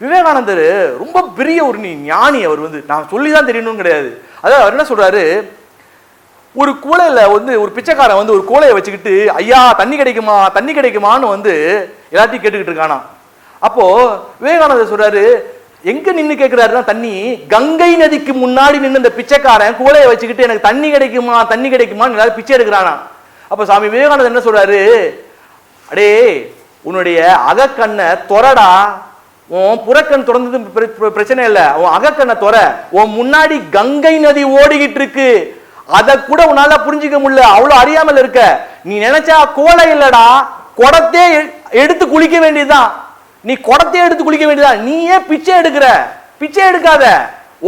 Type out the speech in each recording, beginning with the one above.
விவேகானந்தர் ரொம்ப பெரிய ஒரு ஞானி. அவர் நான் சொல்லிதான் தெரியணும்னு கிடையாது. அதாவது அவர் என்ன சொல்றாரு, ஒரு கூலையில ஒரு பிச்சைக்காரன் ஒரு கூலையை வச்சுக்கிட்டு ஐயா தண்ணி கிடைக்குமா தண்ணி கிடைக்குமான்னு எல்லாத்தையும் கேட்டுக்கிட்டு இருக்கானா. அப்போ விவேகானந்தர் சொல்றாரு, எங்க நின்று கேட்கிறாருன்னா தண்ணி, கங்கை நதிக்கு முன்னாடி நின்று இந்த பிச்சைக்காரன் கூலையை வச்சுக்கிட்டு எனக்கு தண்ணி கிடைக்குமா தண்ணி கிடைக்குமான்னு எல்லாரும் பிச்சை எடுக்கிறானா. அப்ப சாமி விவேகானந்தர் என்ன சொல்றாரு, அடே உன்னுடைய அகக்கண்ணை தொரடா, உன் புறக்கண் தொடர்ந்தது பிரச்சனை இல்லை, உன் அகக்கண்ணை தொர, உன் முன்னாடி கங்கை நதி ஓடிக்கிட்டு இருக்கு, அதை கூட உன்னால புரிஞ்சுக்க முடியல, அவ்வளவு அறியாமல் இருக்க. நீ நினைச்சா கோலை இல்லடா, குடத்தே எடுத்து குளிக்க வேண்டியதுதான், நீ குடத்தையே எடுத்து குளிக்க வேண்டியதுதான், நீ ஏன் பிச்சை எடுக்கிற? பிச்சை எடுக்காத,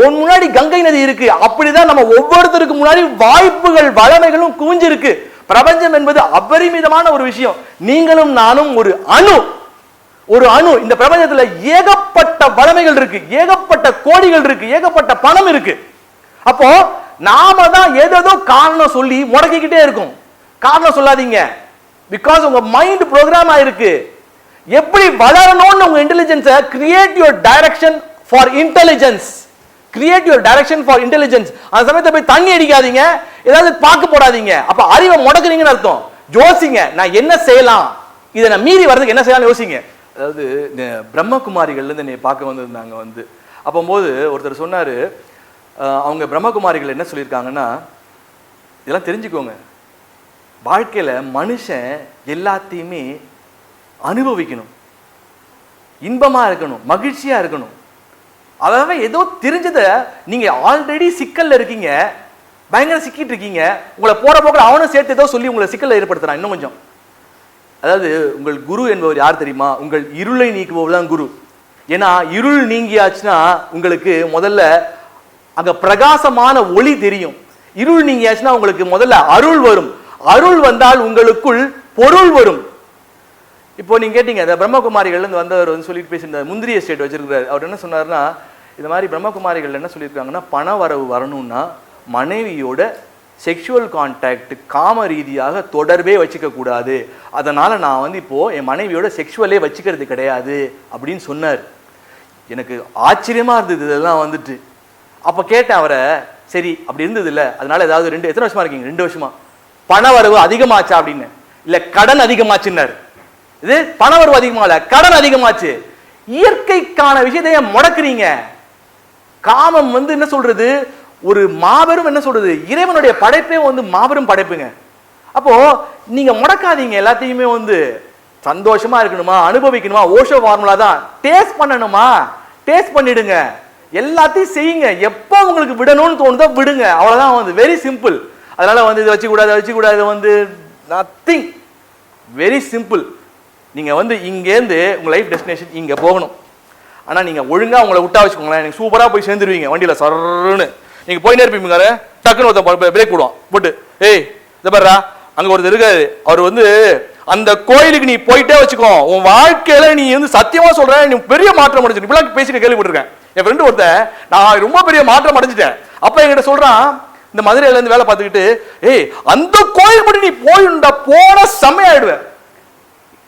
உன் முன்னாடி கங்கை நதி இருக்கு. அப்படிதான் நம்ம ஒவ்வொருத்தருக்கு முன்னாடி வாய்ப்புகள் வளமைகளும் குவிஞ்சிருக்கு. பிரபஞ்சம் என்பது அபரிமிதமான ஒரு விஷயம். நீங்களும் நானும் ஒரு அணு. இந்த பிரபஞ்சத்துல ஏகப்பட்ட வளமைகள் இருக்கு, ஏகப்பட்ட கோடிகள் இருக்கு, ஏகப்பட்ட பணம் இருக்கு. அப்போ நாம தான் ஏதோ காரணம் சொல்லி முடக்கிக்கிட்டே இருக்கும். காரணம் சொல்லாதீங்க, பிகாஸ் உங்க மைண்ட் ப்ரோக்ராம் ஆயிருக்கு. எப்படி வளரணும்னு உங்க இன்டெலிஜென்ஸை create your direction for intelligence, create your direction for intelligence. அந்த சமயத்தை போய் தண்ணி அடிக்காதீங்க, ஏதாவது பார்க்க போடாதீங்க, அப்ப அறிவை முடக்குறீங்கன்னு அர்த்தம். யோசிங்க, நான் என்ன செய்யலாம், இதை நான் மீறி வர்றதுக்கு என்ன செய்யலாம் யோசிங்க. அதாவது பிரம்மகுமாரிகள் என்னை பார்க்க வந்திருந்தாங்க. அப்போது ஒருத்தர் சொன்னாரு, அவங்க பிரம்மகுமாரிகள் என்ன சொல்லியிருக்காங்கன்னா, இதெல்லாம் தெரிஞ்சுக்கோங்க, வாழ்க்கையில மனுஷன் எல்லாத்தையுமே அனுபவிக்கணும், இன்பமா இருக்கணும், மகிழ்ச்சியா இருக்கணும். அதாவது ஏதோ தெரிஞ்சதை நீங்க ஆல்ரெடி சிக்கல்ல இருக்கீங்க, பயங்கர சிக்கிட்டு இருக்கீங்க, உங்களை போற போக்கில் அவனும் சேர்த்து ஏதோ சொல்லி உங்களை சிக்கல்ல ஏற்படுத்துறான் இன்னும் கொஞ்சம். அதாவது உங்கள் குரு என்பவர் யார் தெரியுமா? உங்கள் இருளை நீக்குபவர் தான் குரு. ஏன்னா இருள் நீங்கியாச்சுன்னா உங்களுக்கு முதல்ல அங்க பிரகாசமான ஒளி தெரியும். இருள் நீங்கியாச்சுன்னா உங்களுக்கு முதல்ல அருள் வரும். அருள் வந்தால் உங்களுக்குள் பொருள் வரும். இப்போ நீங்க கேட்டீங்க, இந்த பிரம்மகுமாரிகள் வந்தவர் சொல்லிட்டு பேசியிருந்தார், முந்திரிய ஸ்டேட் வச்சிருக்கிறார். அவர் என்ன சொன்னார்னா, இந்த மாதிரி பிரம்மகுமாரிகள் என்ன சொல்லியிருக்காங்கன்னா, பண வரவு வரணும்னா மனைவியோட செக்ஷுவல் கான்டாக்ட் காம ரீதியாக தொடர்பே வச்சுக்க கூடாது, அதனால நான் இப்போ என் மனைவியோட செக்ஷுவலே வச்சுக்கிறது கிடையாது அப்படின்னு சொன்னார். எனக்கு ஆச்சரியமா இருந்தது இதெல்லாம் அப்ப கேட்டேன் அவரை, சரி அப்படி இருந்தது இல்லை, அதனால ஏதாவது எத்தனை வருஷமா இருக்கீங்க? 2 வருஷமா. பண வரவு அதிகமாச்சா அப்படின்னு? இல்ல கடன் அதிகமாச்சுன்னாரு. இது பண வரவு அதிகமா இல்ல, கடன் அதிகமாச்சு. இயற்கைக்கான விஷயத்தைய முடக்குறீங்க. காமம் என்ன சொல்றது, ஒரு மாபெரும் என்ன சொல்றது, இறைவனுடைய படைப்பே மாபெரும் படைப்புங்க. அப்போ நீங்க முடக்காதீங்க. எல்லாத்தையுமே சந்தோஷமா இருக்கணுமா, அனுபவிக்கணுமா, ஓஷோ ஃபார்முலா தான். டேஸ்ட் பண்ணணுமா, டேஸ்ட் பண்ணிடுங்க, எல்லாத்தையும் செய்யுங்க. எப்போ உங்களுக்கு விடணும்னு தோணுதோ விடுங்க, அவ்வளவுதான். Very simple. அதனால இதை வச்சுக்கூடாது, நத்திங், வெரி சிம்பிள். நீங்க இங்கேருந்து உங்க லைஃப் டெஸ்டினேஷன் இங்க போகணும். ஆனா நீங்க ஒழுங்கா உங்களை விட்டா வச்சுக்கோங்களேன், நீங்க சூப்பரா போய் சேர்ந்துருவீங்க வண்டியில சர்ன்னு. நீங்க போயிட்டே இருப்பீங்க, டக்குன்னு ஒருத்தர் பிரேக் போடுவான் போட்டு, ஏய் இதை பாருடா அங்க ஒருத்தர் இருக்காரு, அவர் அந்த கோயிலுக்கு நீ போயிட்டே வச்சுக்கோ, உன் வாழ்க்கையில நீ சத்தியமா சொல்றேன், நீ பெரிய மாற்றம் அடைஞ்சிட்டு. இப்பெல்லாம் பேசிட்டு கேள்விப்பட்டிருக்கேன். என் ஃப்ரெண்டு ஒருத்தன், நான் ரொம்ப பெரிய மாற்றம் அடைஞ்சிட்டேன். அப்ப என்கிட்ட சொல்றான், இந்த மதுரையில இருந்து வேலை பார்த்துக்கிட்டு, ஏய் அந்த கோயில் மட்டும் நீ போயிருந்தா போன செம்மையாயிடுவேன்.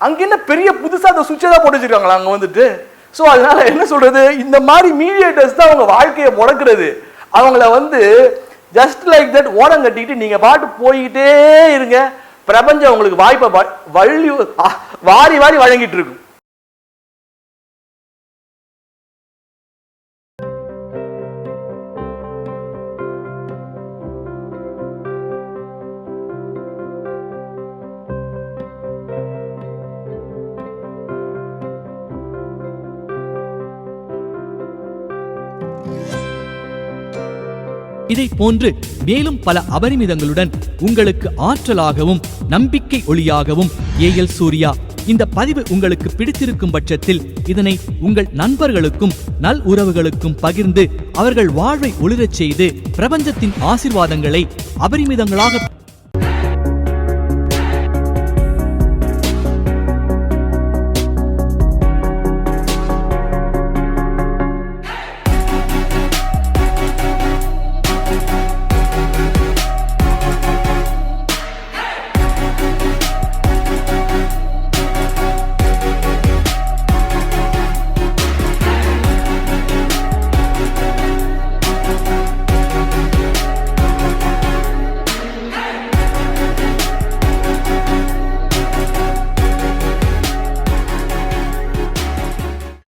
அங்க என்ன பெரிய புதுசா அந்த சுவிட்சை தான் போட்டு வச்சிருக்காங்களா அங்க சோ அதனால என்ன சொல்றது, இந்த மாதிரி மீடியேட்டர்ஸ் தான் அவங்க வாழ்க்கையை முடக்குறது. அவங்கள ஜஸ்ட் லைக் தட் ஓடம் கட்டிக்கிட்டு நீங்க பாட்டு போய்கிட்டே இருங்க, பிரபஞ்சம் உங்களுக்கு வாய்ப்பை வாரி வாரி வழங்கிட்டு இருக்கும். இதை போன்று மேலும் பல அபரிமிதங்களுடன் உங்களுக்கு ஆற்றலாகவும் நம்பிக்கை ஒளியாகவும் ஏஎல் சூர்யா. இந்த பதிவு உங்களுக்கு பிடித்திருக்கும் பட்சத்தில் இதனை உங்கள் நண்பர்களுக்கும் நல் உறவுகளுக்கும் பகிர்ந்து அவர்கள் வாழ்வை ஒளிரச் செய்து பிரபஞ்சத்தின் ஆசீர்வாதங்களை அபரிமிதங்களாக